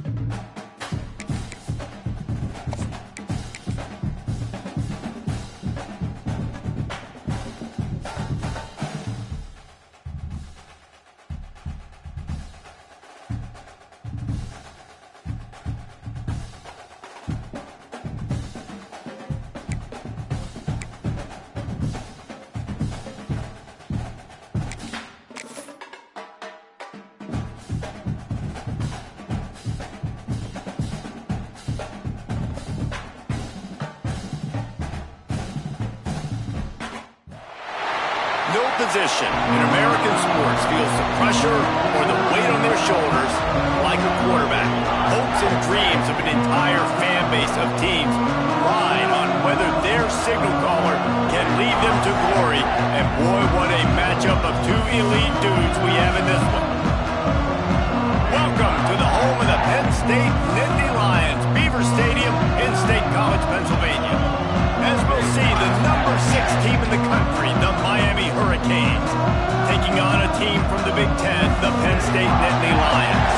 No position in American sports feels the pressure or the weight on their shoulders like a quarterback. Hopes and dreams of an entire fan base of teams ride on whether their signal caller can lead them to glory. And boy, what a matchup of two elite dudes we have in this one. Welcome to the home of the Penn State Nittany Lions, Beaver Stadium in State College, Pennsylvania. As we'll see, the number 6 team in the country, the Miami Hurricanes, taking on a team from the Big Ten, the Penn State Nittany Lions.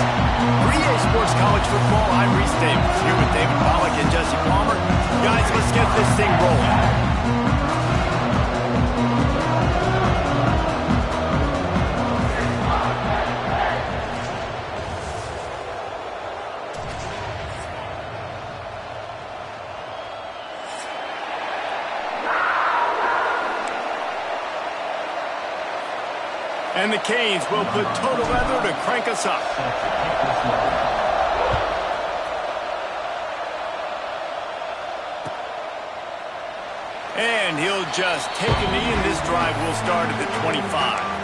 For EA Sports College Football, I'm Reese Davis, here with David Pollack and Jesse Palmer. Guys, let's get this thing rolling. And the Canes will put total leather to crank us up. And he'll just take a knee, and this drive will start at the 25.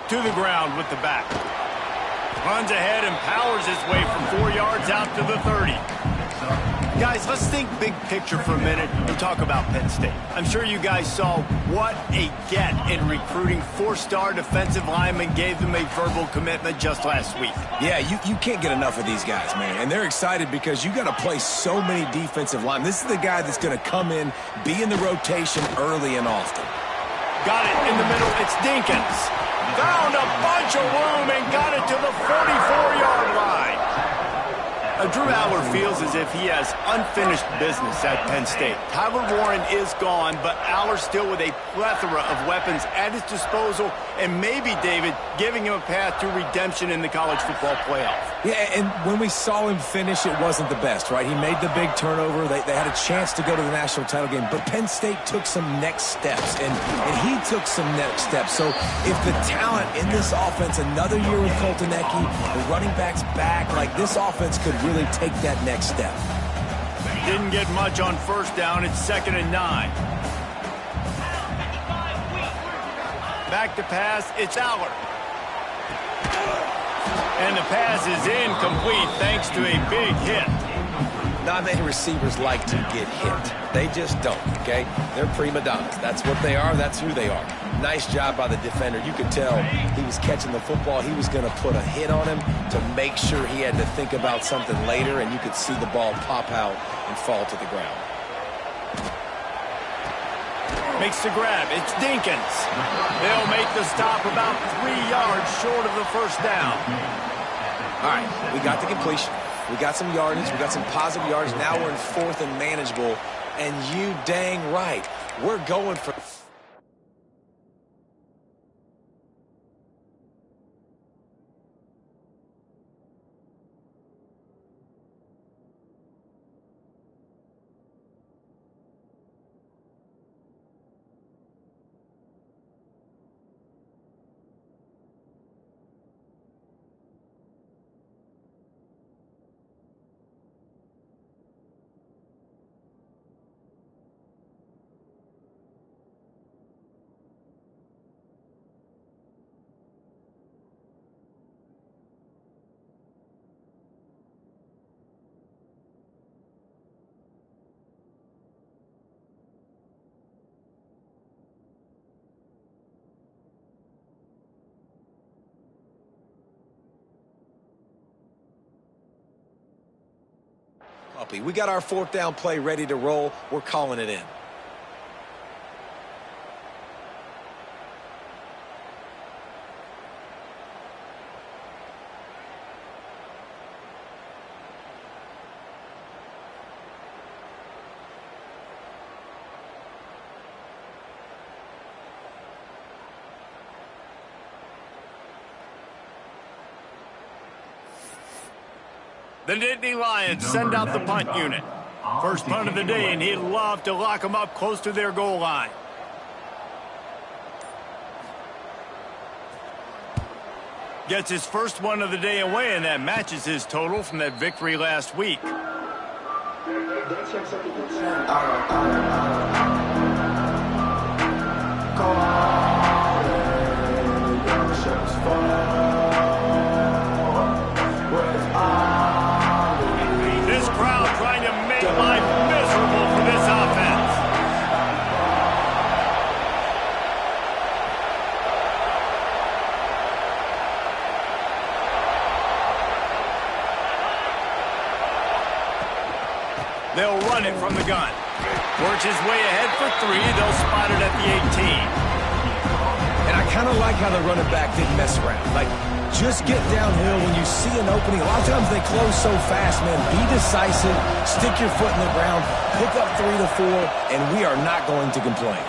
To the ground with the back. Runs ahead and powers his way from 4 yards out to the 30. Guys, let's think big picture for a minute and talk about Penn State. I'm sure you guys saw what a get in recruiting. 4-star defensive linemen gave them a verbal commitment just last week. Yeah, you can't get enough of these guys, man. And they're excited because you got to play so many defensive linemen. This is the guy that's going to come in, be in the rotation early and often. Got it in the middle. It's Dinkins. Found a bunch of room and got it to the 44-yard line. Drew Allar feels as if he has unfinished business at Penn State. Tyler Warren is gone, but Allar still with a plethora of weapons at his disposal, and maybe, David, giving him a path to redemption in the college football playoff. Yeah, and when we saw him finish, it wasn't the best, right? He made the big turnover. They had a chance to go to the national title game, but Penn State took some next steps, and he took some next steps. So if the talent in this offense, another year with Colton Ecke, the running backs back, like this offense could really take that next step. Didn't get much on first down. It's 2nd and 9. Back to pass. It's Allar. And the pass is incomplete thanks to a big hit. Not many receivers like to get hit. They just don't, okay? They're prima donnas. That's what they are. That's who they are. Nice job by the defender. You could tell he was catching the football. He was going to put a hit on him to make sure he had to think about something later, and you could see the ball pop out and fall to the ground. Makes the grab. It's Dinkins. They'll make the stop about 3 yards short of the first down. All right, we got the completion. We got some yardage. We got some positive yardage. Now we're in 4th and manageable. And you dang right, we're going for... copy. We got our fourth down play ready to roll. We're calling it in. The Nittany Lions send out the punt unit. First punt of the day, and he'd love to lock them up close to their goal line. Gets his first one of the day away, and that matches his total from that victory last week. Life miserable for this offense. They'll run it from the gun. Works his way ahead for 3. They'll spot it at the 18. And I kind of like how the running back didn't mess around. Like, just get downhill when you see an opening. A lot of times they close so fast, man. Be decisive, stick your foot in the ground, pick up 3 to 4, and we are not going to complain.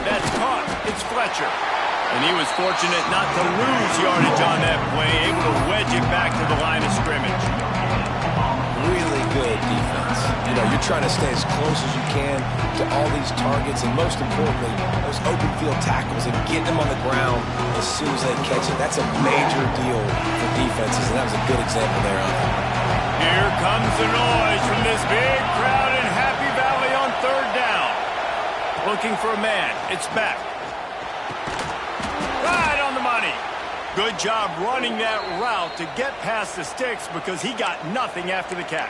That's caught. It's Fletcher. And he was fortunate not to lose yardage on that play, able to wedge it back to the line of scrimmage. Really good defense. You know, you're trying to stay as close as you can to all these targets, and most importantly, those open field tackles and getting them on the ground as soon as they catch it. That's a major deal for defenses, and that was a good example there of it. Here comes the noise from this big crowd in Happy Valley on third down. Looking for a man. It's back. Right on the money. Good job running that route to get past the sticks because he got nothing after the catch.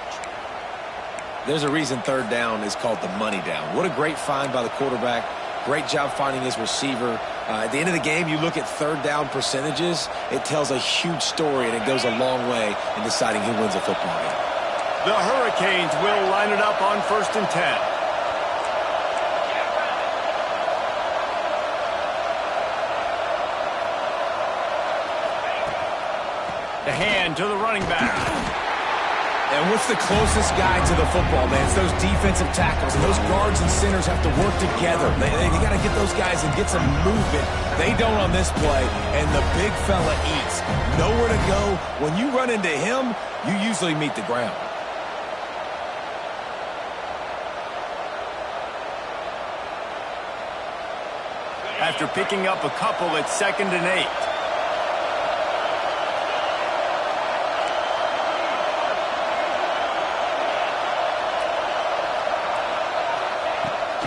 There's a reason third down is called the money down. What a great find by the quarterback. Great job finding his receiver. At the end of the game, you look at third down percentages. It tells a huge story, and it goes a long way in deciding who wins a football game. The Hurricanes will line it up on 1st and 10. The hand to the running back. And what's the closest guy to the football, man? It's those defensive tackles. And those guards and centers have to work together. They got to get those guys and get some movement. They don't on this play, and the big fella eats. Nowhere to go. When you run into him, you usually meet the ground. After picking up a couple, it's 2nd and 8.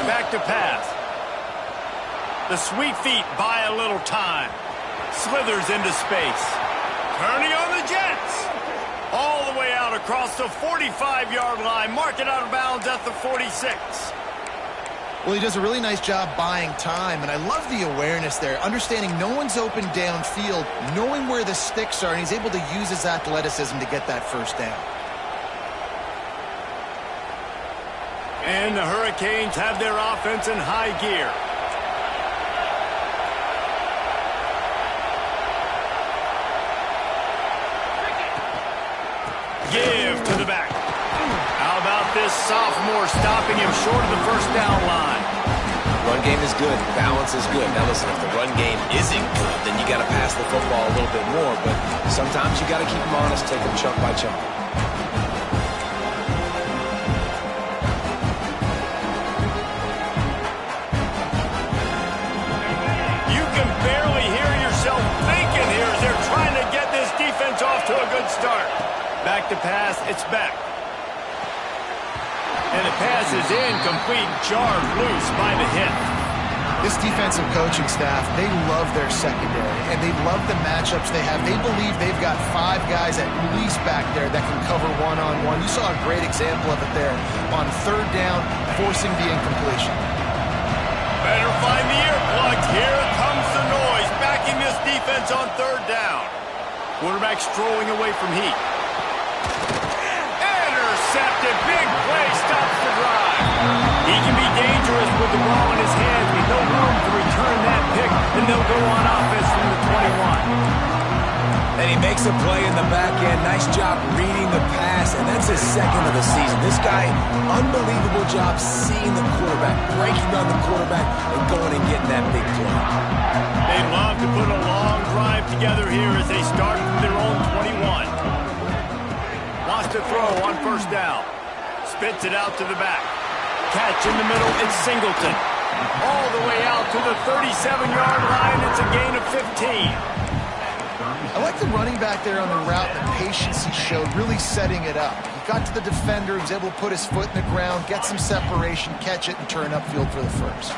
Back to pass. The sweet feet buy a little time. Slithers into space. Kearney on the Jets. All the way out across the 45-yard line. Mark it out of bounds at the 46. Well, he does a really nice job buying time, and I love the awareness there. Understanding no one's open downfield, knowing where the sticks are, and he's able to use his athleticism to get that first down. And the Hurricanes have their offense in high gear. Give to the back. How about this sophomore stopping him short of the first down line? Run game is good. Balance is good. Now listen, if the run game isn't good, then you got to pass the football a little bit more. But sometimes you got to keep them honest, take them chunk by chunk. Off to a good start. Back to pass, it's back. And the pass is incomplete, jarred loose by the hit. This defensive coaching staff, they love their secondary, and they love the matchups they have. They believe they've got 5 guys at least back there that can cover one-on-one. You saw a great example of it there on third down, forcing the incompletion. Better find the earplugs. Here comes the noise, backing this defense on third down. Quarterback strolling away from heat. intercepted. Big play stops the drive. He can be dangerous with the ball in his hands with no room to return that pick, and they'll go on offense from the 21. And he makes a play in the back end. Nice job reading the pass, and that's his second of the season. This guy, unbelievable job seeing the quarterback, breaking on the quarterback, and going and getting that big play. They love to put a long drive together here as they start from their own 21. Wants to throw on first down. Spits it out to the back. Catch in the middle, it's Singleton. All the way out to the 37-yard line. It's a gain of 15. I like the running back there on the route and the patience he showed, really setting it up. He got to the defender, he was able to put his foot in the ground, get some separation, catch it, and turn upfield for the first.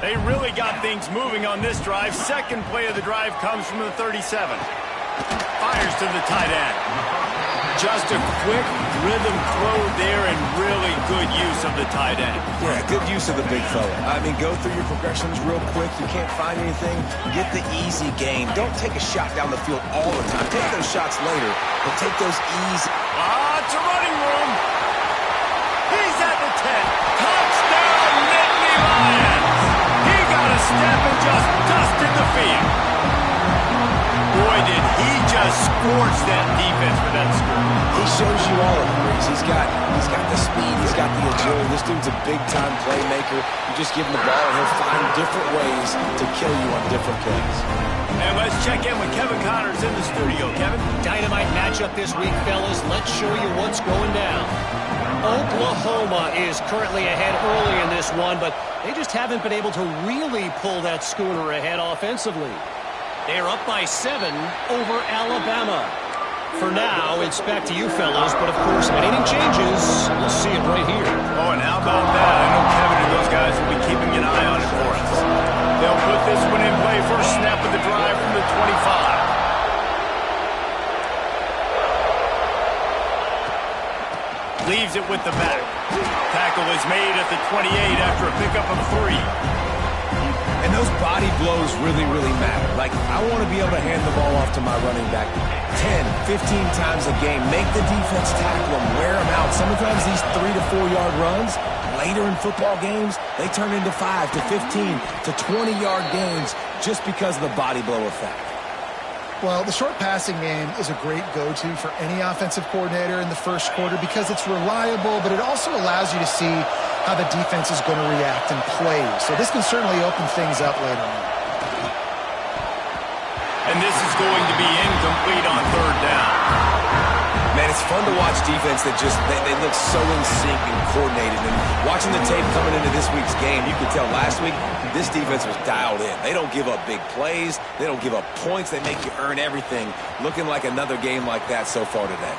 They really got things moving on this drive. Second play of the drive comes from the 37. Fires to the tight end. Just a quick rhythm throw there and really good use of the tight end. Yeah, good use of the big fella. I mean, go through your progressions real quick. You can't find anything, get the easy gain. Don't take a shot down the field all the time. Take those shots later, but take those easy. Lots of running room. He's at the 10. Touchdown, Nittany Lions. He got a step and just dusted the field. Boy, did he just scorch that defense for that score. He shows you all of it, Briggs. He's got the speed, he's got the agility. This dude's a big-time playmaker. You just give him the ball, and he'll find different ways to kill you on different plays. And let's check in with Kevin Connors in the studio. Kevin? Dynamite matchup this week, fellas. Let's show you what's going down. Oklahoma is currently ahead early in this one, but they just haven't been able to really pull that schooner ahead offensively. They're up by 7 over Alabama. For now, it's back to you fellas, but of course, if anything changes, we'll see it right here. Oh, and how about that? I know Kevin and those guys will be keeping an eye on it for us. They'll put this one in play. First snap of the drive from the 25. Leaves it with the back. Tackle is made at the 28 after a pickup of 3. And those body blows really, really matter. Like, I want to be able to hand the ball off to my running back 10, 15 times a game. Make the defense tackle them, wear them out. Sometimes these 3 to 4 yard runs, later in football games, they turn into 5 to 15 to 20-yard gains just because of the body blow effect. Well, the short passing game is a great go-to for any offensive coordinator in the first quarter because it's reliable, but it also allows you to see how the defense is going to react and play. So this can certainly open things up later on. And this is going to be incomplete on third down. Man, it's fun to watch defense that just, they look so in sync and coordinated. And watching the tape coming into this week's game, you could tell last week this defense was dialed in. They don't give up big plays. They don't give up points. They make you earn everything. Looking like another game like that so far today.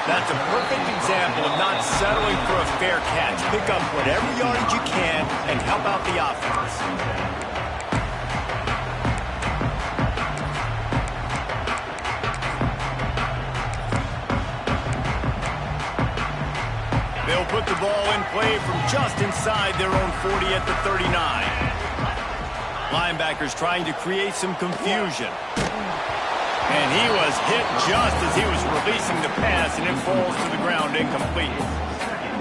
That's a perfect example of not settling for a fair catch. Pick up whatever yardage you can and help out the offense. They'll put the ball in play from just inside their own 40 at the 39. Linebackers trying to create some confusion. And he was hit just as he was releasing the pass, and it falls to the ground incomplete.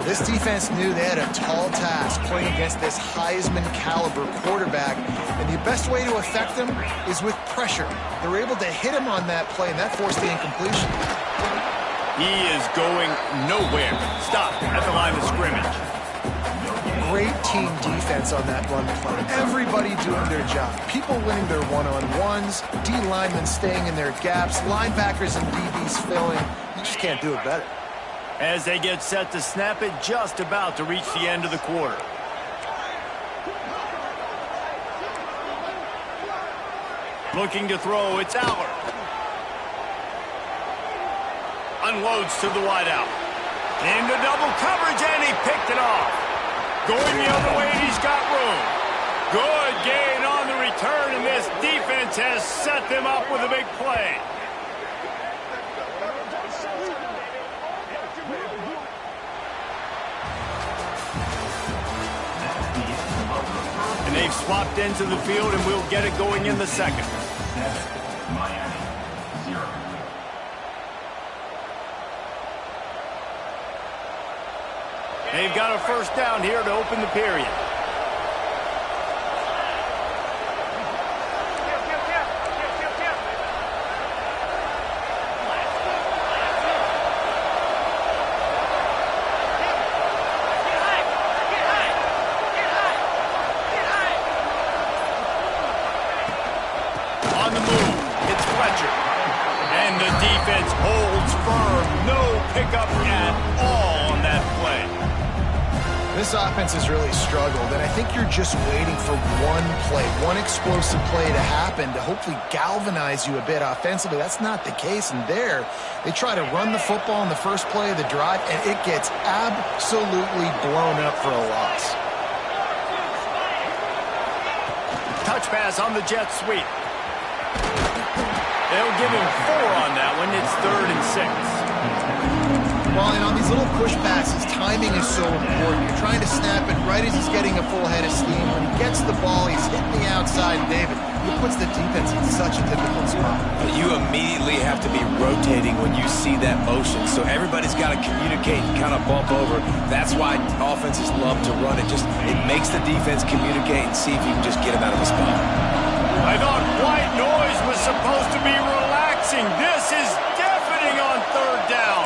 This defense knew they had a tall task playing against this Heisman caliber quarterback, and the best way to affect him is with pressure. They were able to hit him on that play, and that forced the incompletion. He is going nowhere. Stop at the line of scrimmage. Great team defense on that run play. Everybody doing their job. People winning their one-on-ones, D linemen staying in their gaps, linebackers and DBs filling. You just can't do it better. As they get set to snap it, just about to reach the end of the quarter. Looking to throw, it's Aller. Unloads to the wideout. Into double coverage, and he picked it off. Going the other way, and he's got room. Good gain on the return, and this defense has set them up with a big play. And they've swapped into the field, and we'll get it going in the second. They've got a first down here to open the period. On the move, it's Fletcher. And the defense holds firm. No pickup at all on that play. This offense has really struggled, and I think you're just waiting for one play, one explosive play to happen to hopefully galvanize you a bit offensively. That's not the case, and there they try to run the football in the first play of the drive, and it gets absolutely blown up for a loss. Touch pass on the jet sweep. They'll give him 4 on that one. It's 3rd and 6. Well, and on these little push passes, timing is so important. You're trying to snap it right as he's getting a full head of steam. When he gets the ball, he's hitting the outside, David. It puts the defense in such a difficult spot. You immediately have to be rotating when you see that motion. So everybody's got to communicate and kind of bump over. That's why offenses love to run it. It makes the defense communicate and see if you can just get him out of the spot. I thought white noise was supposed to be relaxing. This is deafening on 3rd down.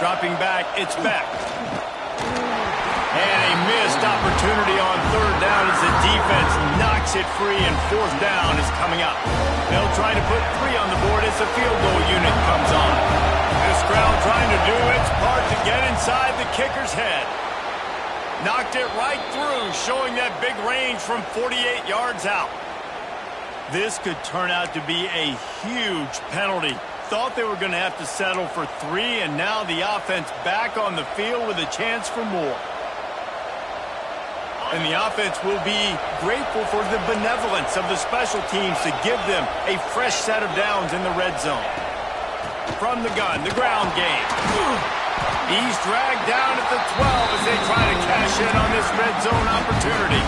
Dropping back, it's Beck. And a missed opportunity on 3rd down as the defense knocks it free, and 4th down is coming up. They'll try to put 3 on the board as the field goal unit comes on. This crowd trying to do its part to get inside the kicker's head. Knocked it right through, showing that big range from 48 yards out. This could turn out to be a huge penalty. Thought they were going to have to settle for 3, and now the offense back on the field with a chance for more. And the offense will be grateful for the benevolence of the special teams to give them a fresh set of downs in the red zone. From the gun, the ground game. He's dragged down at the 12 as they try to cash in on this red zone opportunity.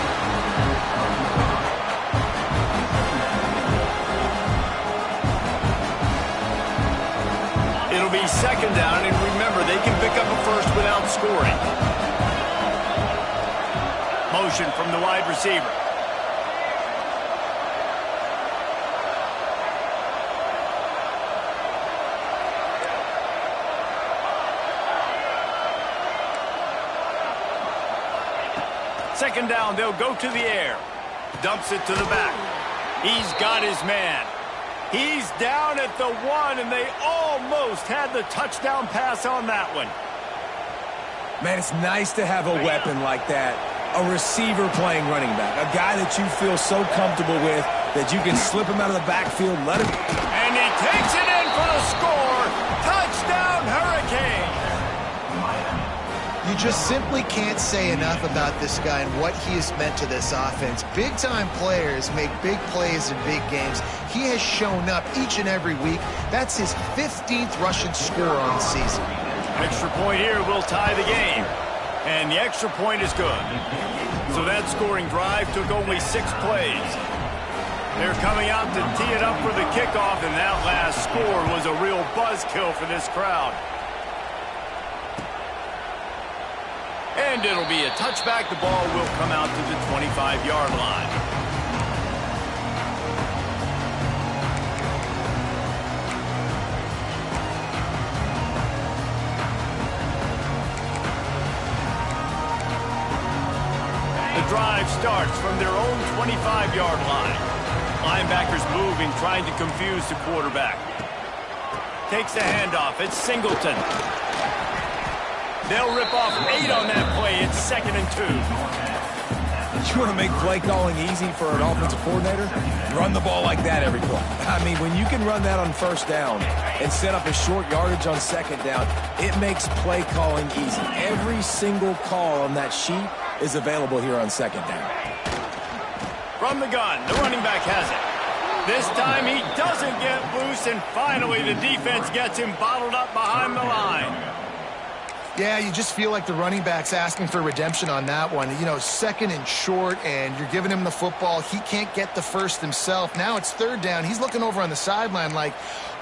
It'll be 2nd down, and remember, they can pick up a first without scoring. Motion from the wide receiver. Second down, they'll go to the air. Dumps it to the back. He's got his man. He's down at the 1, and they almost had the touchdown pass on that one. Man, it's nice to have a weapon like that. A receiver playing running back. A guy that you feel so comfortable with that you can slip him out of the backfield, let him... And he takes it in for the score. Touchdown, Hurricane. You just simply can't say enough about this guy and what he has meant to this offense. Big-time players make big plays in big games. He has shown up each and every week. That's his 15th rushing score on the season. Extra point here will tie the game. And the extra point is good. So that scoring drive took only 6 plays. They're coming out to tee it up for the kickoff, and that last score was a real buzzkill for this crowd. And it'll be a touchback. The ball will come out to the 25-yard line. The drive starts from their own 25-yard line. Linebackers moving, trying to confuse the quarterback. Takes the handoff. It's Singleton. They'll rip off 8 on that play. It's 2nd and 2. You want to make play calling easy for an offensive coordinator? Run the ball like that every play. I mean, when you can run that on 1st down and set up a short yardage on 2nd down, it makes play calling easy. Every single call on that sheet is available here on 2nd down. From the gun, the running back has it. This time he doesn't get loose, and finally the defense gets him bottled up behind the line. Yeah, you just feel like the running back's asking for redemption on that one. You know, 2nd and short, and you're giving him the football. He can't get the first himself. Now it's 3rd down. He's looking over on the sideline like,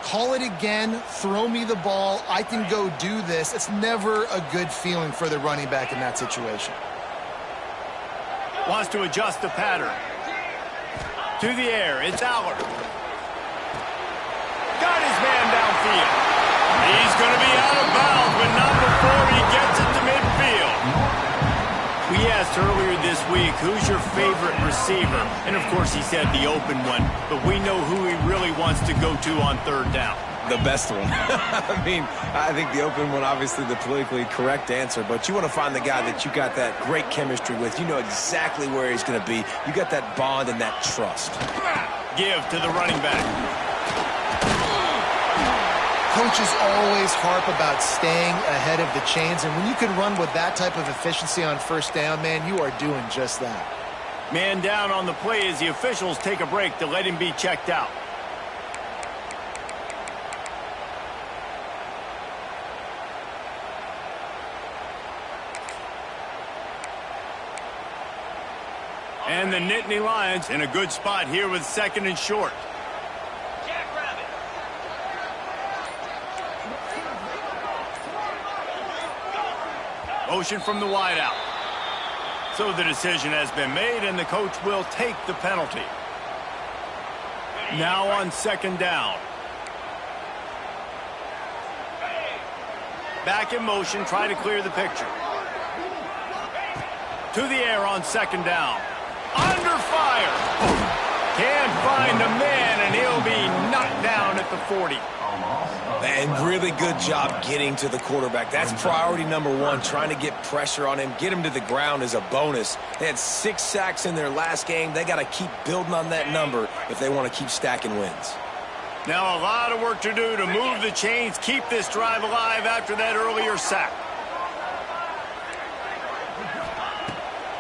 call it again, throw me the ball, I can go do this. It's never a good feeling for the running back in that situation. Wants to adjust the pattern. To the air, it's Allard. Got his man downfield. He's going to be out of bounds, but not before he gets it to midfield. We asked earlier this week, who's your favorite receiver? And, of course, he said the open one, but we know who he really wants to go to on 3rd down. The best one. I mean, I think the open one, obviously the politically correct answer, but you want to find the guy that you got that great chemistry with. You know exactly where he's going to be. You got that bond and that trust. Give to the running back. Coaches always harp about staying ahead of the chains, and when you can run with that type of efficiency on 1st down, man, you are doing just that. Man down on the play as the officials take a break to let him be checked out. And the Nittany Lions in a good spot here with 2nd and short. Motion from the wideout. So the decision has been made, and the coach will take the penalty. Now on 2nd down. Back in motion, try to clear the picture. To the air on 2nd down. Under fire. Can't find a man, and he'll be knocked down at the 40. And really good job getting to the quarterback. That's priority number 1, trying to get pressure on him. Get him to the ground is a bonus. They had 6 sacks in their last game. They got to keep building on that number if they want to keep stacking wins. Now a lot of work to do to move the chains, keep this drive alive after that earlier sack.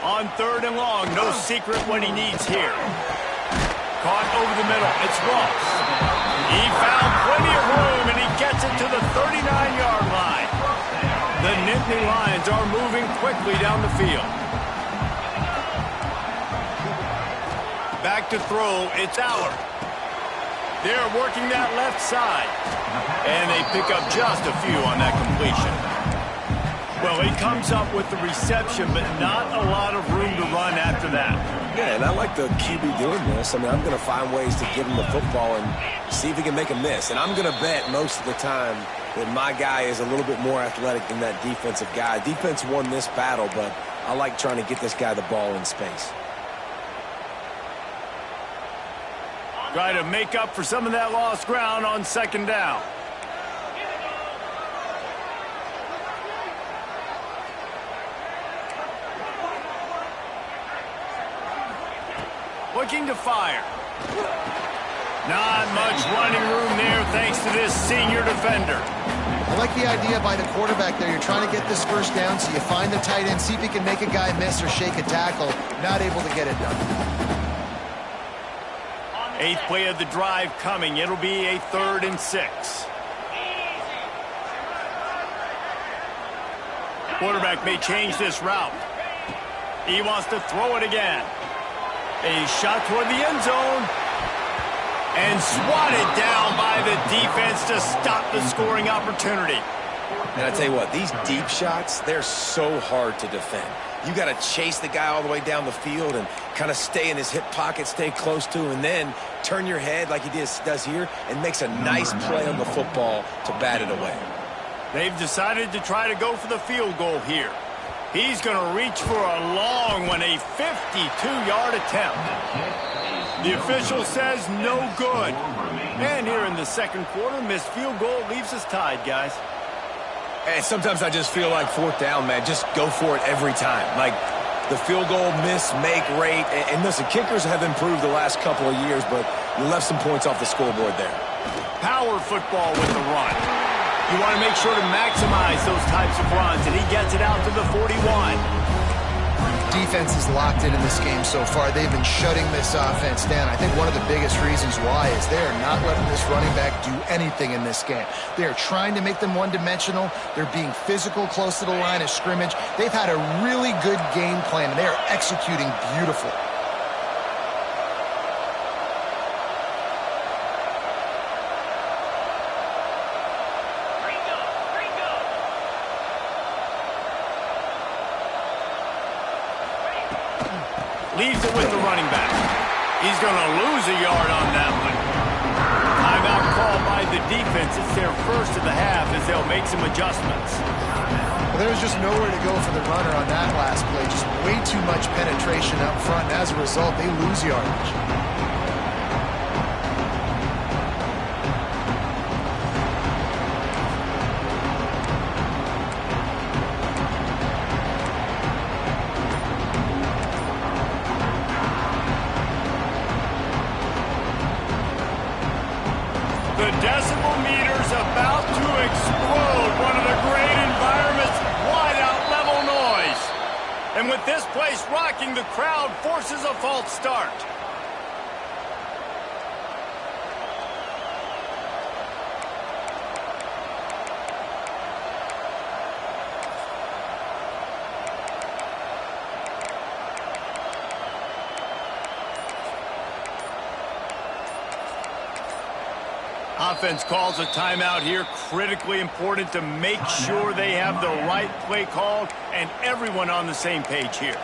On 3rd and long, no secret what he needs here. Caught over the middle, it's Ross. He found plenty of room, and he gets it to the 39-yard line. The Nittany Lions are moving quickly down the field. Back to throw, it's Allard. They're working that left side. And they pick up just a few on that completion. Well, he comes up with the reception, but not a lot of room to run after that. Yeah, and I like the QB doing this. I mean, I'm going to find ways to give him the football and see if he can make a miss. And I'm going to bet most of the time that my guy is a little bit more athletic than that defensive guy. Defense won this battle, but I like trying to get this guy the ball in space. Try to make up for some of that lost ground on 2nd down. Looking to fire. Not much running room there thanks to this senior defender. I like the idea by the quarterback there. You're trying to get this 1st down, so you find the tight end, see if he can make a guy miss or shake a tackle. Not able to get it done. 8th play of the drive coming. It'll be a 3rd and 6. Quarterback may change this route. He wants to throw it again. A shot toward the end zone. And swatted down by the defense to stop the scoring opportunity. And I tell you what, these deep shots, they're so hard to defend. You got to chase the guy all the way down the field and kind of stay in his hip pocket, stay close to him, and then turn your head like he does here and makes a nice play on the football to bat it away. They've decided to try to go for the field goal here. He's going to reach for a long one, a 52-yard attempt. The official says no good. And here in the 2nd quarter, missed field goal leaves us tied, guys. And sometimes I just feel like 4th down, man, just go for it every time. Like the field goal miss, make rate. And listen, kickers have improved the last couple of years, but you left some points off the scoreboard there. Power football with the run. You want to make sure to maximize those types of runs, and he gets it out to the 41. defense is locked in this game so far. They've been shutting this offense down. I think one of the biggest reasons why is they are not letting this running back do anything in this game. They are trying to make them one-dimensional. They're being physical close to the line of scrimmage. They've had a really good game plan, and they are executing beautifully. Leaves it with the running back. He's going to lose a yard on that one. Timeout called by the defense. It's their first of the half as they'll make some adjustments. Well, there was just nowhere to go for the runner on that last play. Just way too much penetration up front, and as a result, they lose yardage. The decimal meter's about to explode. One of the great environments, wide out level noise. And with this place rocking, the crowd forces a false start. Offense calls a timeout here. Critically important to make sure they have the right play called and everyone on the same page here.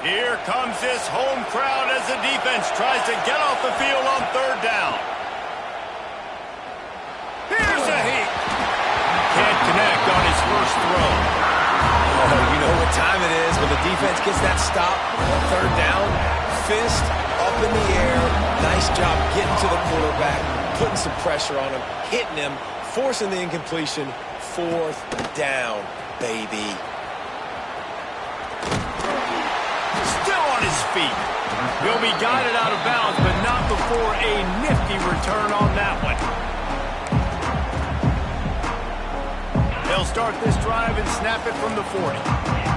Here comes this home crowd as the defense tries to get off the field on third down. Here's a heat. Can't connect on his first throw. Oh, you know what time it is when the defense gets that stop on third down. Fist up in the air. Nice job getting to the quarterback, putting some pressure on him, hitting him, forcing the incompletion. Fourth down, baby. His feet. He'll be guided out of bounds, but not before a nifty return on that one. They'll start this drive and snap it from the 40.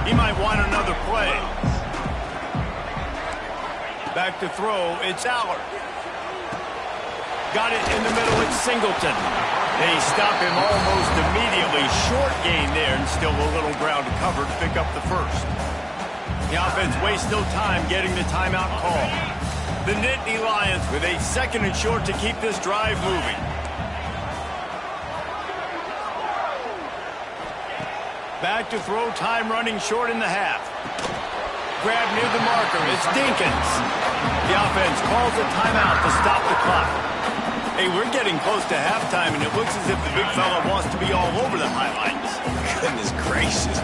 He might want another play. Back to throw, it's Allard. Got it in the middle, it's Singleton. They stop him almost immediately. Short gain there, and still a little ground to cover to pick up the first. The offense wastes no time getting the timeout call. The Nittany Lions with a second and short to keep this drive moving. Back to throw, time running short in the half. Grab near the marker, it's Dinkins. The offense calls a timeout to stop the clock. Hey, we're getting close to halftime, and it looks as if the big fella wants to be all over the highlights. Goodness gracious,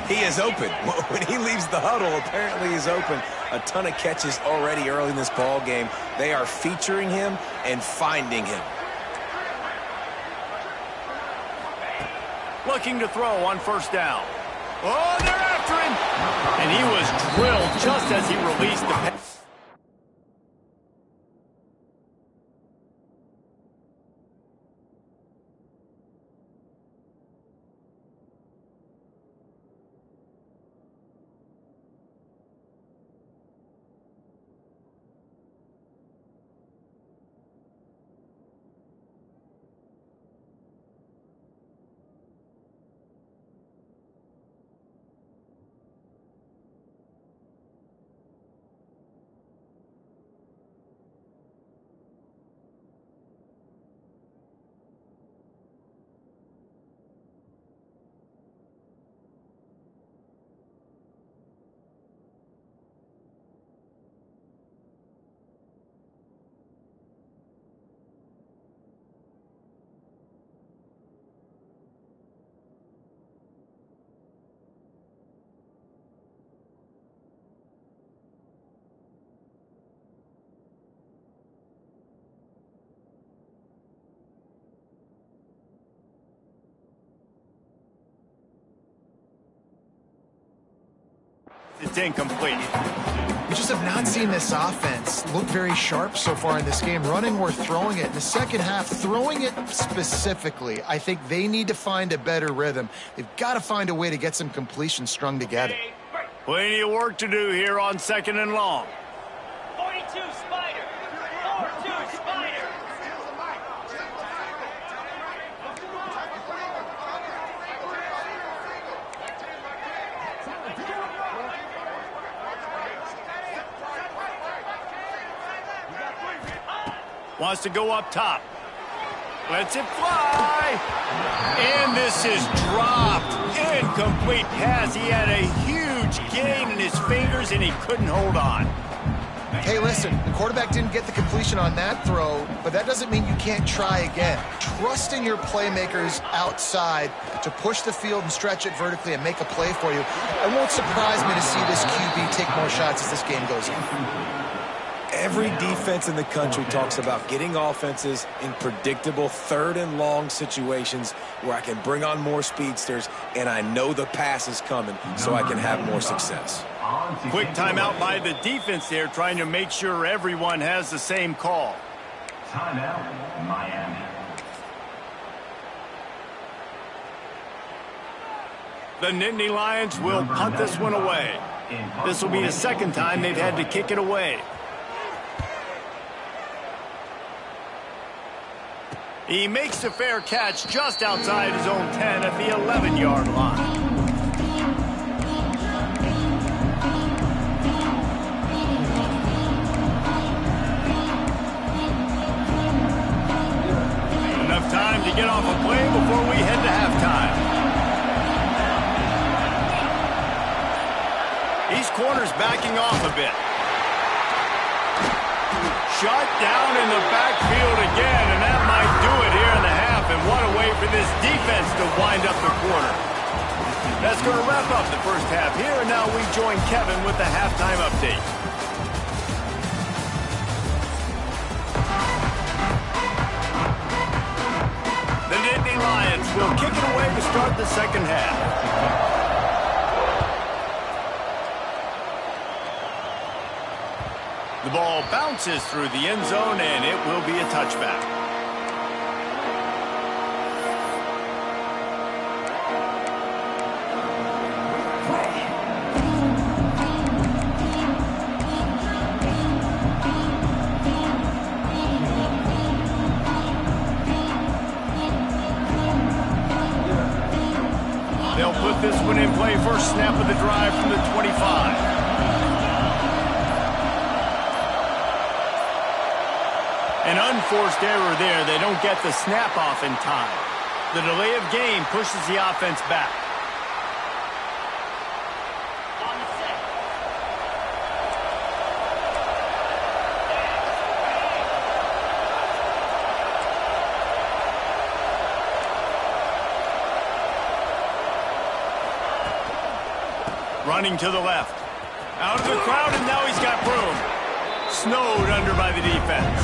he is open. When he leaves the huddle, apparently he's open. A ton of catches already early in this ball game. They are featuring him and finding him. Looking to throw on first down. Oh, they're after him! And he was drilled just as he released the pass. It's incomplete. We just have not seen this offense look very sharp so far in this game, running or throwing it. In the second half, throwing it specifically, I think they need to find a better rhythm. They've got to find a way to get some completions strung together. Plenty of work to do here on 2nd and long. 42 Spider. 4-2 Spider. Wants to go up top. Lets it fly. And this is dropped. Incomplete pass. He had a huge gain in his fingers, and he couldn't hold on. Hey, listen, the quarterback didn't get the completion on that throw, but that doesn't mean you can't try again. Trust in your playmakers outside to push the field and stretch it vertically and make a play for you. It won't surprise me to see this QB take more shots as this game goes on. Every defense in the country talks about getting offenses in predictable 3rd and long situations where I can bring on more speedsters and I know the pass is coming so I can have more success. Quick timeout by the defense there, trying to make sure everyone has the same call. Timeout, Miami. The Nittany Lions will punt this one away. This will be the 2nd time they've had to kick it away. He makes the fair catch just outside his own 10 at the 11-yard line. Enough time to get off a play before we head to halftime. These corners backing off a bit. Shot down in the backfield again, and that might do it here in the half. And what a way for this defense to wind up the quarter. That's going to wrap up the first half here, and now we join Kevin with the halftime update. The Nittany Lions will kick it away to start the 2nd half. The ball bounces through the end zone, and it will be a touchback. They'll put this one in play. First snap of the drive from the 25. An unforced error there. They don't get the snap off in time. The delay of game pushes the offense back. On the set. Running to the left. Out of the crowd, and now he's got room. Snowed under by the defense.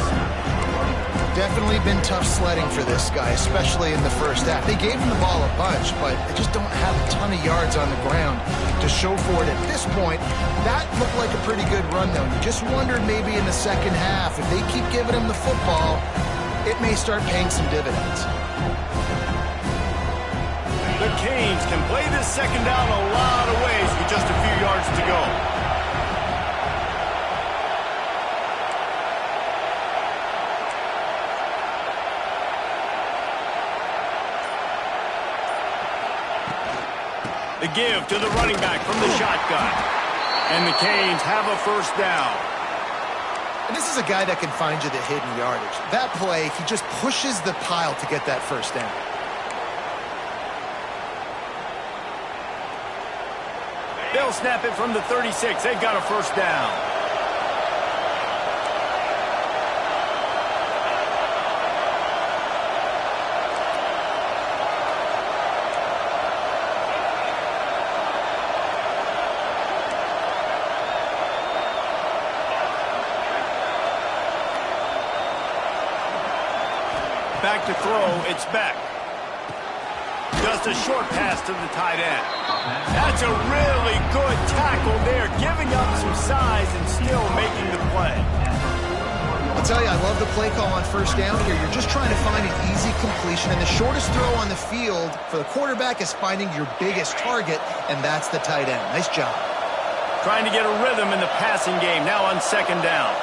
Definitely been tough sledding for this guy, especially in the first half. They gave him the ball a bunch, but they just don't have a ton of yards on the ground to show for it at this point. That looked like a pretty good run, though. You just wondered maybe in the second half, if they keep giving him the football, it may start paying some dividends. The Canes can play this 2nd down a lot of ways with just a few yards to go. The give to the running back from the shotgun. And the Canes have a first down. And this is a guy that can find you the hidden yardage. That play, he just pushes the pile to get that first down. They'll snap it from the 36. They've got a first down. Back to throw, it's Beck. Just a short pass to the tight end. That's a really good tackle there, giving up some size and still making the play. I'll tell you, I love the play call on first down here. You're just trying to find an easy completion, and the shortest throw on the field for the quarterback is finding your biggest target, and that's the tight end. Nice job. Trying to get a rhythm in the passing game now on second down.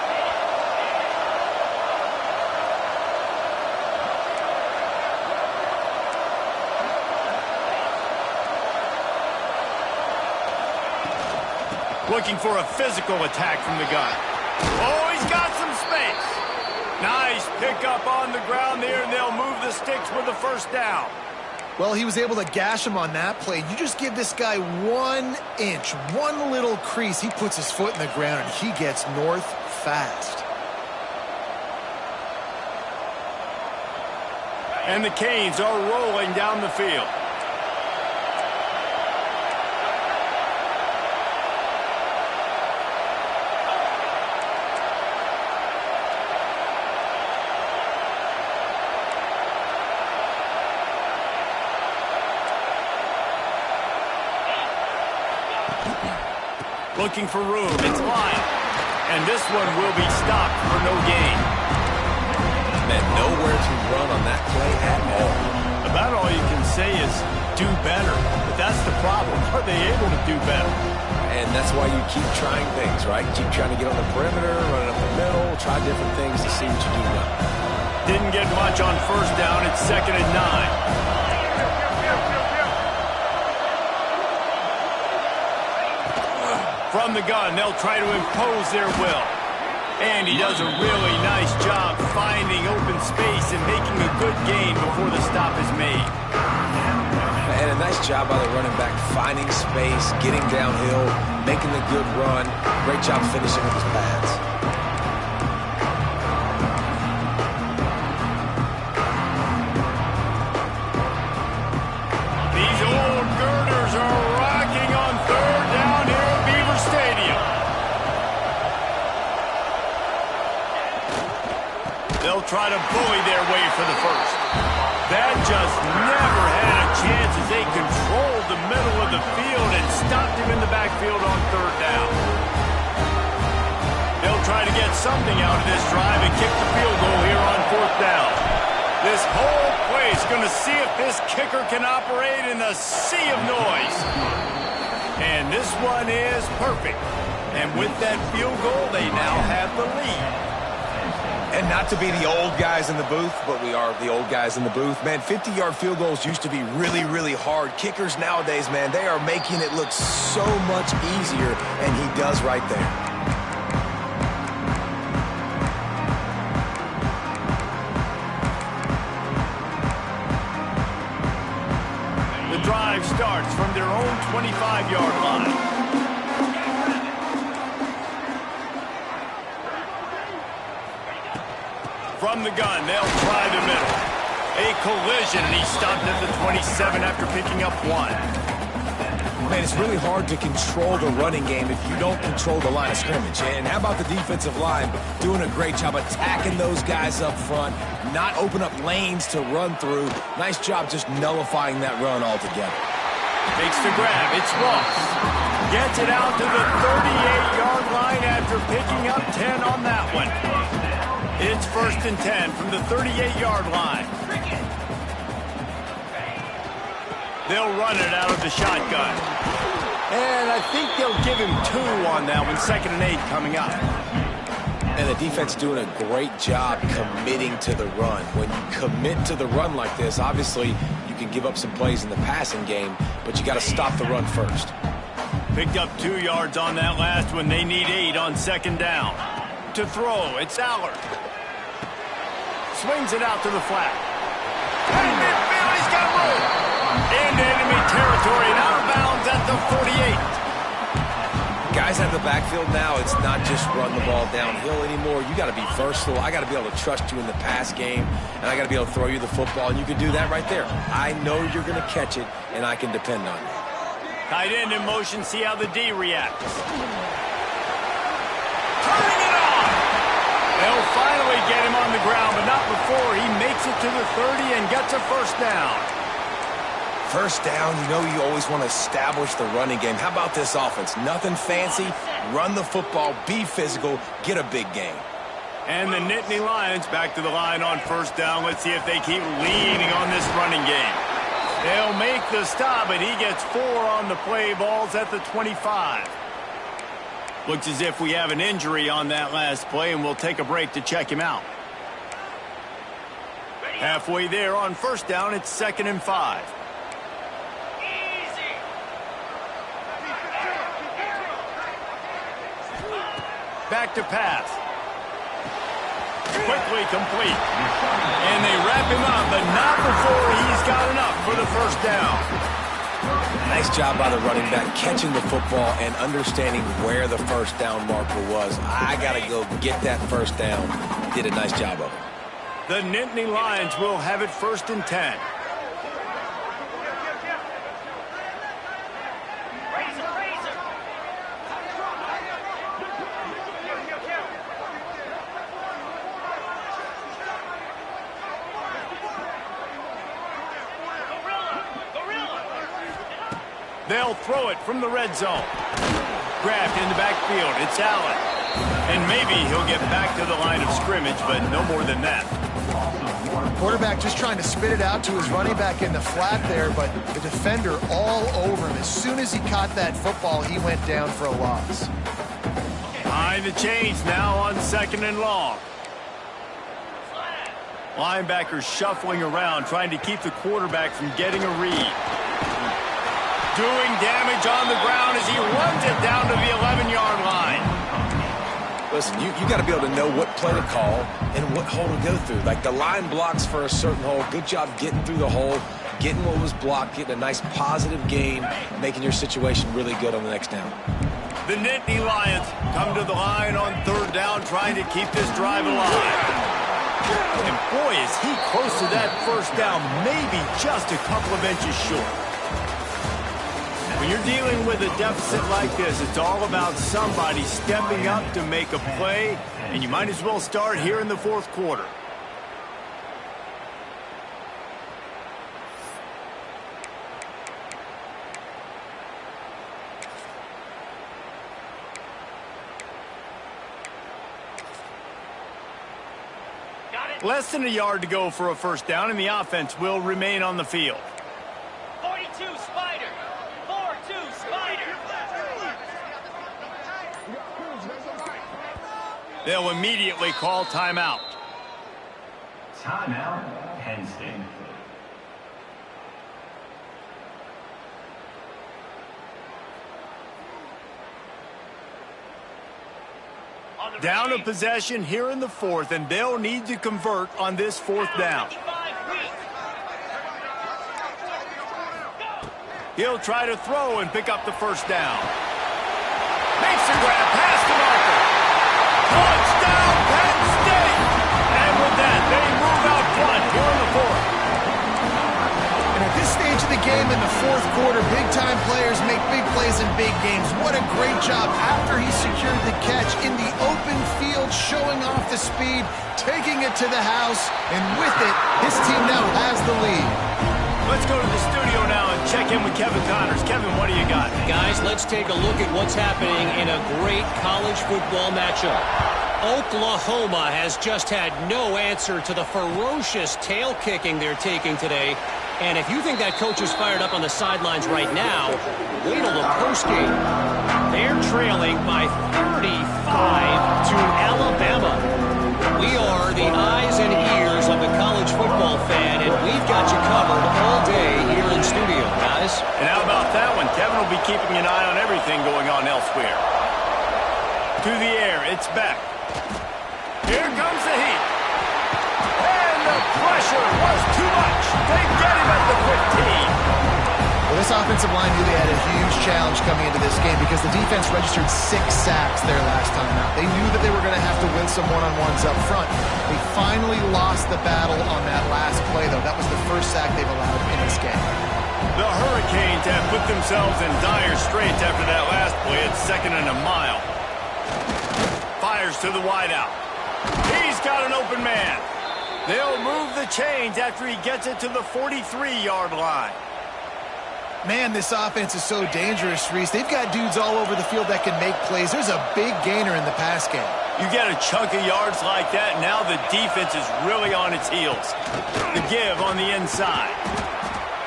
Looking for a physical attack from the gun. Oh, he's got some space. Nice pickup on the ground there, and they'll move the sticks with the first down. Well, he was able to gash him on that play. You just give this guy 1 inch, one little crease. He puts his foot in the ground, and he gets north fast. And the Canes are rolling down the field. Looking for room. It's Lyon. And this one will be stopped for no gain. Man, nowhere to run on that play at all. About all you can say is do better. But that's the problem. Are they able to do better? And that's why you keep trying things, right? Keep trying to get on the perimeter, run up the middle, try different things to see what you do well. Didn't get much on first down. It's 2nd and 9. From the gun, they'll try to impose their will. And he does a really nice job finding open space and making a good gain before the stop is made. And a nice job by the running back finding space, getting downhill, making the good run. Great job finishing with his pads. These old girders are rocking on third down here at Beaver Stadium. They'll try to bully their way for the first. That just never had a chance as they controlled the middle of the field and stopped him in the backfield on third down. They'll try to get something out of this drive and kick the field goal here on fourth down. This whole play is going to see if this kicker can operate in a sea of noise. And this one is perfect. And with that field goal, they now have the lead. And not to be the old guys in the booth, but we are the old guys in the booth. Man, 50-yard field goals used to be really, really hard. Kickers nowadays, man, they are making it look so much easier, and he does right there. The drive starts from their own 25-yard line. From the gun, they'll try the middle. A collision, and he stopped at the 27 after picking up 1. Man, it's really hard to control the running game if you don't control the line of scrimmage. And how about the defensive line doing a great job attacking those guys up front, not open up lanes to run through. Nice job just nullifying that run altogether. Makes the grab. It's Ross. Gets it out to the 38-yard line after picking up 10 on that one. It's 1st and 10 from the 38-yard line. They'll run it out of the shotgun. And I think they'll give him 2 on that one. 2nd and 8 coming up. And the defense doing a great job committing to the run. When you commit to the run like this, obviously you can give up some plays in the passing game, but you got to stop the run first. Picked up 2 yards on that last one. They need 8 on 2nd down. To throw, it's Allard. Swings it out to the flat. And midfield, he's got room. Into enemy territory and out of bounds at the 48. Guys out of the backfield now, it's not just run the ball downhill anymore. You got to be versatile. I got to be able to trust you in the pass game, and I got to be able to throw you the football, and you can do that right there. I know you're going to catch it, and I can depend on you. Tight end in motion, see how the D reacts. Turning it on! They'll finally get him on the ground, but not before he makes it to the 30 and gets a first down. First down, you know you always want to establish the running game. How about this offense? Nothing fancy. Run the football, be physical, get a big gain. And the Nittany Lions back to the line on first down. Let's see if they keep leaning on this running game. They'll make the stop, and he gets 4 on the play. Balls at the 25. Looks as if we have an injury on that last play, and we'll take a break to check him out. Halfway there on first down, it's 2nd and 5. Back to pass. Quickly complete. And they wrap him up, but not before he's got enough for the first down. Nice job by the running back, catching the football and understanding where the first down marker was. I got to go get that first down. Did a nice job of it. The Nittany Lions will have it 1st and 10. They'll throw it from the red zone. Grabbed in the backfield. It's Allen. And maybe he'll get back to the line of scrimmage, but no more than that. Quarterback just trying to spit it out to his running back in the flat there, but the defender all over him. As soon as he caught that football, he went down for a loss. Behind the chains now on 2nd and long. Linebackers shuffling around, trying to keep the quarterback from getting a read. Doing damage on the ground as he runs it down to the 11-yard line. Listen, you got to be able to know what play to call and what hole to go through. Like the line blocks for a certain hole. Good job getting through the hole, getting what was blocked, getting a nice positive gain, making your situation really good on the next down. The Nittany Lions come to the line on 3rd down, trying to keep this drive alive. And boy, is he close to that first down, maybe just a couple of inches short. When you're dealing with a deficit like this, it's all about somebody stepping up to make a play, and you might as well start here in the 4th quarter. Less than a yard to go for a first down, and the offense will remain on the field. 42 Spider. 4-2 Spider. They'll immediately call timeout. Timeout, Penn State. Down a possession here in the 4th, and they'll need to convert on this 4th down. He'll try to throw and pick up the first down. Makes the grab, pass to Marker. Touchdown, Penn State! And with that, they move out front here in the 4th. And at this stage of the game in the 4th quarter, big-time players make big plays in big games. What a great job after he secured the catch in the open field, showing off the speed, taking it to the house, and with it, his team now has the lead. Let's go to the studio now and check in with Kevin Connors. Kevin, what do you got? Guys, let's take a look at what's happening in a great college football matchup. Oklahoma has just had no answer to the ferocious tail kicking they're taking today. And if you think that coach is fired up on the sidelines right now, wait till the postgame. They're trailing by 35 to Alabama. We are the eyes and ears of the college football fan, and we've got you covered all day here in studio, guys. And how about that one? Kevin will be keeping an eye on everything going on elsewhere. To the air, it's Beck. Here comes the heat. And the pressure was too much. They get him at the 15. Well, this offensive line knew they had a huge challenge coming into this game because the defense registered 6 sacks there last time out. They knew that they were going to have to win some one-on-ones up front. They finally lost the battle on that last play, though. That was the first sack they've allowed in this game. The Hurricanes have put themselves in dire straits after that last play. It's 2nd and a mile. Fires to the wideout. He's got an open man. They'll move the chains after he gets it to the 43-yard line. Man, this offense is so dangerous, Reese. They've got dudes all over the field that can make plays. There's a big gainer in the pass game. You get a chunk of yards like that, now the defense is really on its heels. The give on the inside.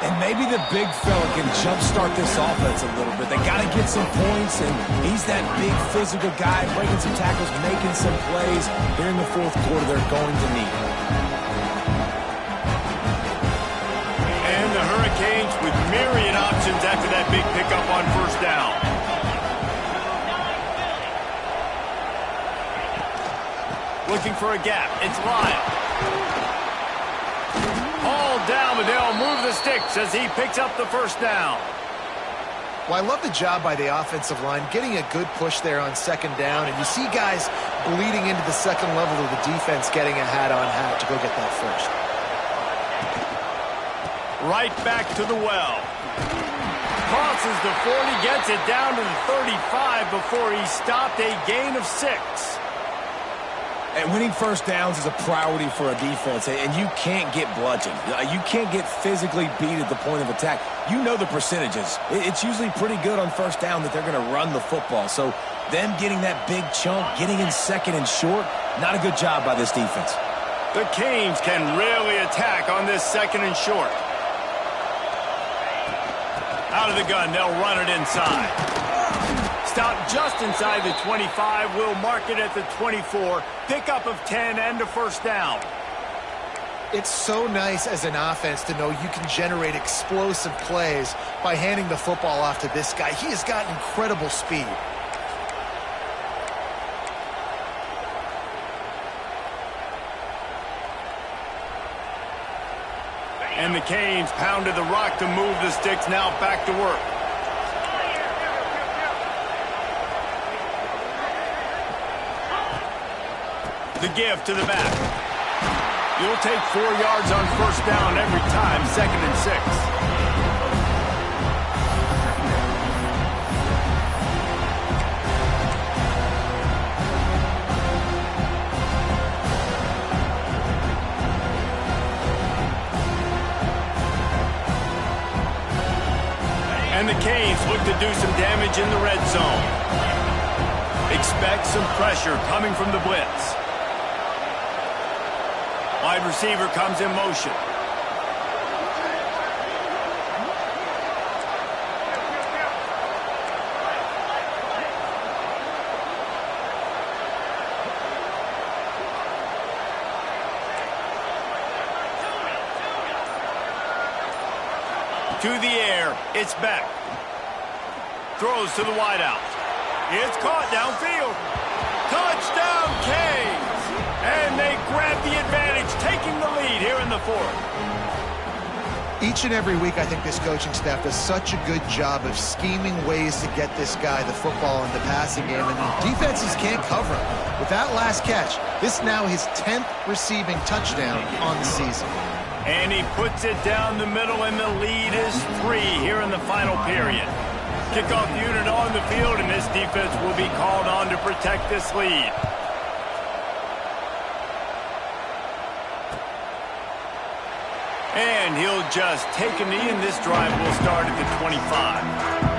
And maybe the big fella can jumpstart this offense a little bit. They got to get some points, and he's that big physical guy, breaking some tackles, making some plays. Here in the fourth quarter, they're going to need him. And the Hurricanes with myriad options after that big pickup on first down. Looking for a gap. It's Lyle. Hauled down, but they'll move the sticks as he picks up the first down. Well, I love the job by the offensive line, getting a good push there on second down, and you see guys bleeding into the second level of the defense getting a hat-on-hat to go get that first. Right back to the well. Crosses the 40, gets it down to the 35 before he stopped, a gain of 6. And winning first downs is a priority for a defense, and you can't get bludgeoned. You can't get physically beat at the point of attack. You know the percentages. It's usually pretty good on first down that they're going to run the football. So them getting that big chunk, getting in second and short, not a good job by this defense. The Canes can really attack on this second and short. Out of the gun, they'll run it inside. Stop just inside the 25. We'll mark it at the 24. Pickup of 10 and a first down. It's so nice as an offense to know you can generate explosive plays by handing the football off to this guy. He has got incredible speed. And the Canes pounded the rock to move the sticks. Now back to work. The give to the back. You'll take 4 yards on first down every time, second and 6. And the Canes look to do some damage in the red zone. Expect some pressure coming from the blitz. Wide receiver comes in motion. To the air, it's Beck. Throws to the wideout. It's caught downfield. Touchdown, Canes! And they grab the advantage, taking the lead here in the fourth. Each and every week, I think this coaching staff does such a good job of scheming ways to get this guy the football in the passing game, and the defenses can't cover him. With that last catch, this is now his 10th receiving touchdown on the season. And he puts it down the middle, and the lead is 3 here in the final period. Kickoff unit on the field, and this defense will be called on to protect this lead. And he'll just take a knee, and this drive will start at the 25.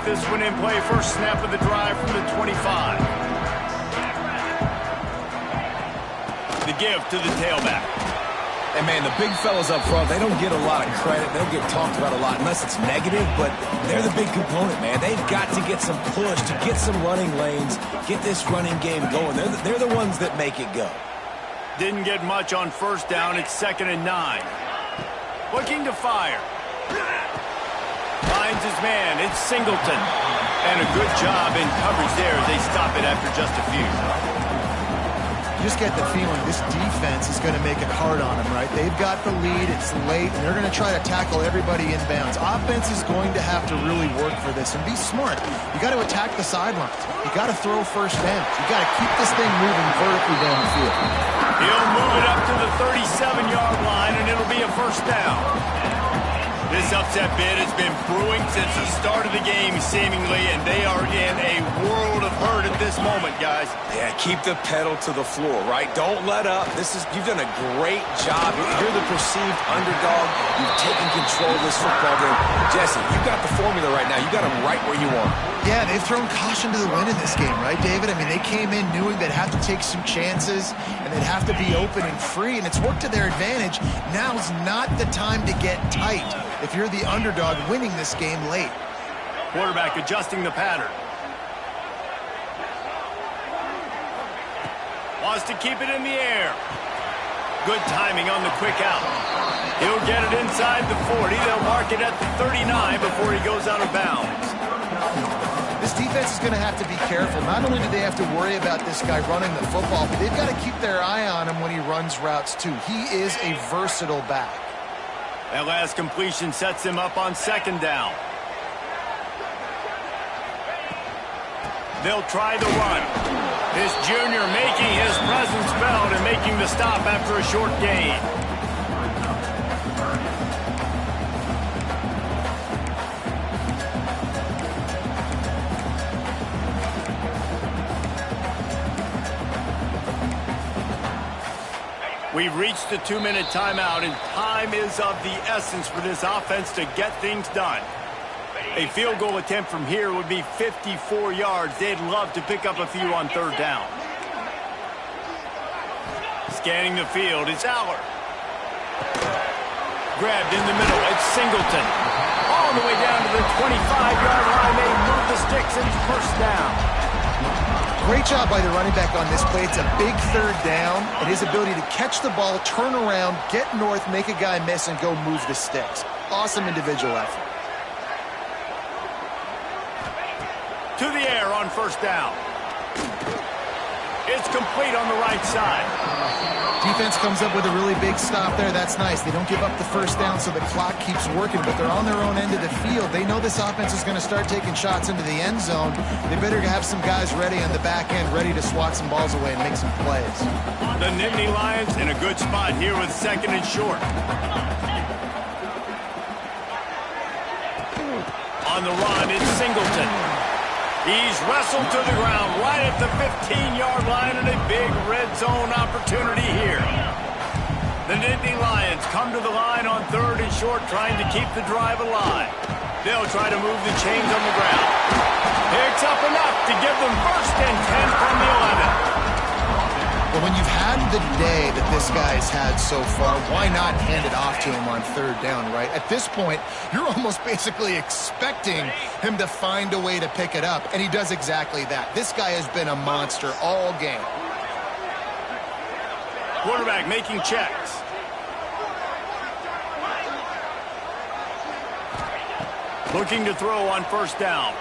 This one in play, first snap of the drive from the 25. The give to the tailback. And, man, the big fellas up front, they don't get a lot of credit. They don't get talked about a lot unless it's negative, but they're the big component, man. They've got to get some push, to get some running lanes, get this running game going. They're the ones that make it go. Didn't get much on first down. It's 2nd and 9. Looking to fire. Finds his man. It's Singleton. And a good job in coverage there as they stop it after just a few. You just get the feeling this defense is going to make it hard on them, right? They've got the lead, it's late, and they're going to try to tackle everybody inbounds. Offense is going to have to really work for this and be smart. You got to attack the sidelines. You got to throw first downs. You got to keep this thing moving vertically down the field. He'll move it up to the 37-yard line, and it'll be a first down. This upset bid has been brewing since the start of the game, seemingly, and they are in a world of hurt at this moment, guys. Yeah, keep the pedal to the floor, right? Don't let up. You've done a great job. You're the perceived underdog. You've taken control of this football game. Jesse, you've got the formula right now. You got them right where you want. Yeah, they've thrown caution to the wind in this game, right, David? I mean, they came in knowing they'd have to take some chances and they'd have to be open and free, and it's worked to their advantage. Now's not the time to get tight if you're the underdog winning this game late. Quarterback adjusting the pattern. Wants to keep it in the air. Good timing on the quick out. He'll get it inside the 40. They'll mark it at the 39 before he goes out of bounds. This defense is going to have to be careful. Not only do they have to worry about this guy running the football, but they've got to keep their eye on him when he runs routes too. He is a versatile back. That last completion sets him up on second down. They'll try the run. This junior making his presence felt and making the stop after a short gain. We've reached the 2-minute timeout, and time is of the essence for this offense to get things done. A field goal attempt from here would be 54 yards. They'd love to pick up a few on third down. Scanning the field, it's Aller. Grabbed in the middle, it's Singleton. All the way down to the 25-yard line. They move the sticks, and it's first down. Great job by the running back on this play. It's a big third down, and his ability to catch the ball, turn around, get north, make a guy miss, and go move the sticks. Awesome individual effort. To the air on first down. It's complete on the right side. Defense comes up with a really big stop there. That's nice. They don't give up the first down, so the clock keeps working, but they're on their own end of the field. They know this offense is going to start taking shots into the end zone. They better have some guys ready on the back end, ready to swat some balls away and make some plays. The Nittany Lions in a good spot here with second and short. On the run, it's Singleton. He's wrestled to the ground right at the 15-yard line, and a big red zone opportunity here. The Nittany Lions come to the line on third and short, trying to keep the drive alive. They'll try to move the chains on the ground. Picks up enough to give them first and 10 from the 11. But when you've had the day that this guy's had so far, why not hand it off to him on third down, right? At this point, you're almost basically expecting him to find a way to pick it up, and he does exactly that. This guy has been a monster all game. Quarterback making checks. Looking to throw on first down.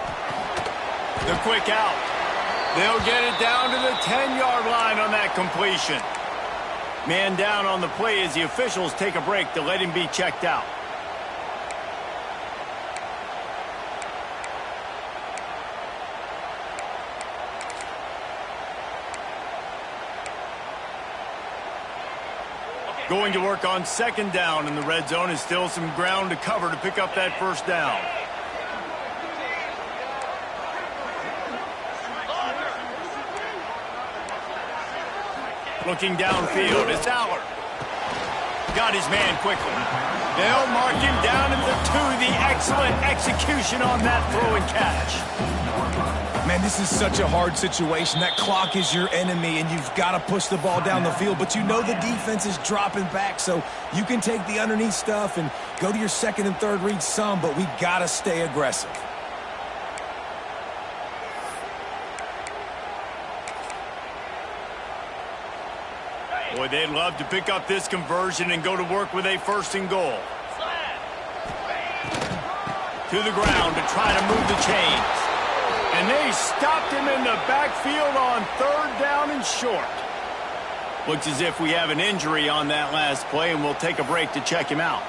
The quick out. They'll get it down to the 10-yard line on that completion. Man down on the play as the officials take a break to let him be checked out. Going to work on second down in the red zone, is still some ground to cover to pick up that first down. Looking downfield, it's Aller. Got his man quickly. They'll mark him down at the 2. The excellent execution on that throw and catch. Man, this is such a hard situation. That clock is your enemy, and you've got to push the ball down the field. But you know the defense is dropping back, so you can take the underneath stuff and go to your second and third read some, but we got to stay aggressive. Boy, they'd love to pick up this conversion and go to work with a first and goal. To the ground to try to move the chains. And they stopped him in the backfield on third down and short. Looks as if we have an injury on that last play, and we'll take a break to check him out.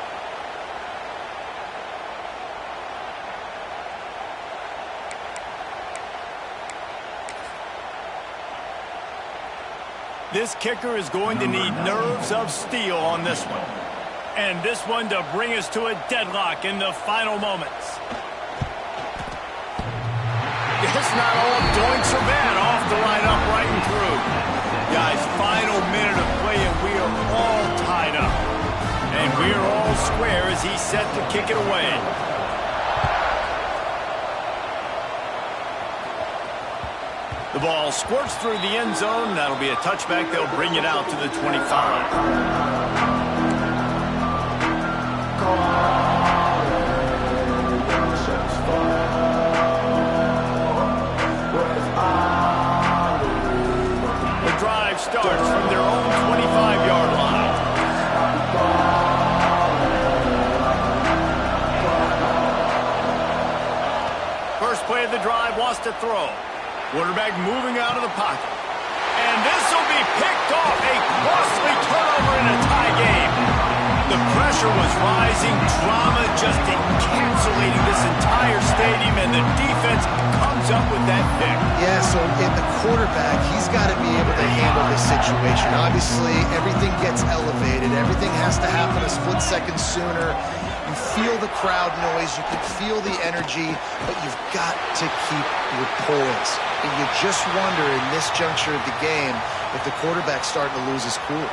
This kicker is going to need nerves of steel on this one. And this one to bring us to a deadlock in the final moments. It's not all doinks are bad. Off the line, up, right and through. Guys, final minute of play, and we are all tied up. And we're all square as he's set to kick it away. The ball squirts through the end zone. That'll be a touchback. They'll bring it out to the 25. Starts from their own 25-yard line. First play of the drive, wants to throw. Quarterback moving out of the pocket. And this will be picked off. A costly turnover in a tie game. The pressure was rising. Drama just encapsulating this entire stadium, and the defense comes up with that pick. Yeah, so in the quarterback, he's got to be able to handle this situation. Obviously, everything gets elevated. Everything has to happen a split second sooner. You feel the crowd noise. You can feel the energy, but you've got to keep your poise. And you just wonder in this juncture of the game if the quarterback's starting to lose his cool.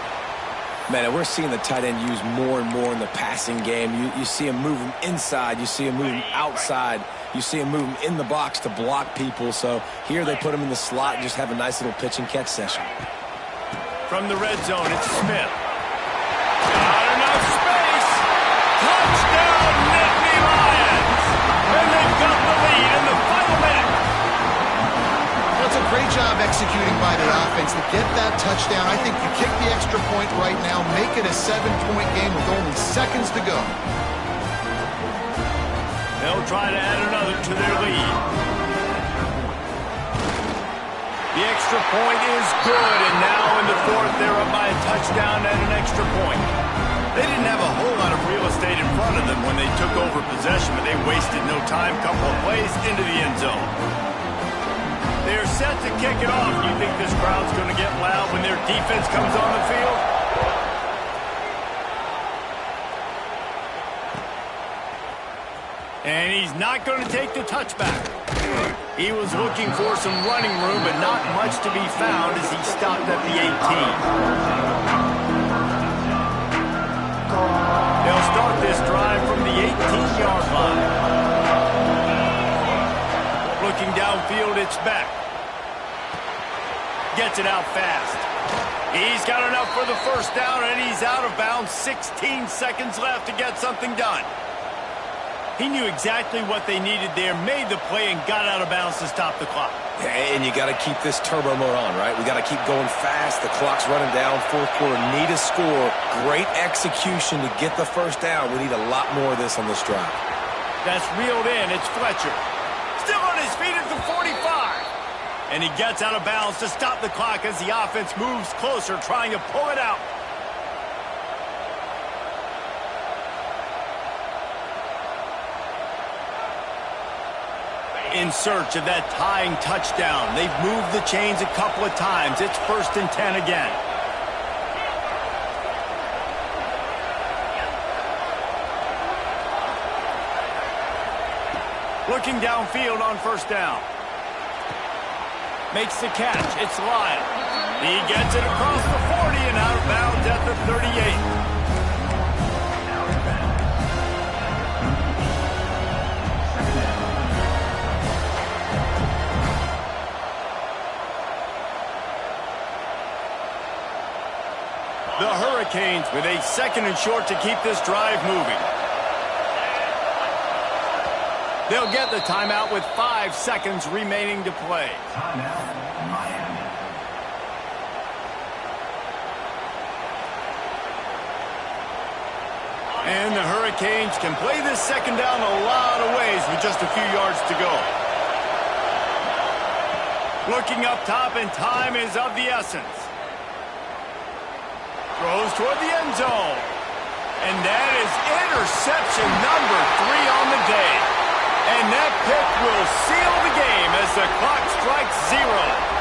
Man, we're seeing the tight end used more and more in the passing game. You see him moving inside. You see him moving outside. You see him moving in the box to block people. So here they put him in the slot and just have a nice little pitch and catch session. From the red zone, it's Smith. Not enough space. Touchdown, Nittany Lions. And they've got the lead in the final minute. That's a great job executing by the offense to get that touchdown. I think you kick the extra point right now, make it a 7-point game with only seconds to go. They'll try to add another to their lead. The extra point is good, and now in the fourth, they're up by a touchdown and an extra point. They didn't have a whole lot of real estate in front of them when they took over possession, but they wasted no time. Couple of plays into the end zone. They're set to kick it off. You think this crowd's going to get loud when their defense comes on the field? And he's not going to take the touchback. He was looking for some running room, but not much to be found as he stopped at the 18. They'll start this drive from the 18-yard line. Looking downfield, it's back. Gets it out fast. He's got enough for the first down, and he's out of bounds. 16 seconds left to get something done. He knew exactly what they needed there, made the play, and got out of bounds to stop the clock. And you got to keep this turbo mode on, right? We got to keep going fast. The clock's running down. Fourth quarter, need a score. Great execution to get the first down. We need a lot more of this on this drive. That's reeled in. It's Fletcher. Still on his feet at the 45. And he gets out of bounds to stop the clock as the offense moves closer, trying to pull it out. In search of that tying touchdown. They've moved the chains a couple of times. It's 1st and 10 again. Looking downfield on first down. Makes the catch. It's Lyle. He gets it across the 40 and out of bounds at the 38. The Hurricanes with a 2nd and short to keep this drive moving. They'll get the timeout with 5 seconds remaining to play. Timeout, Miami. And the Hurricanes can play this second down a lot of ways with just a few yards to go. Looking up top, and time is of the essence. Throws toward the end zone. And that is interception number 3 on the day. And that pick will seal the game as the clock strikes 0.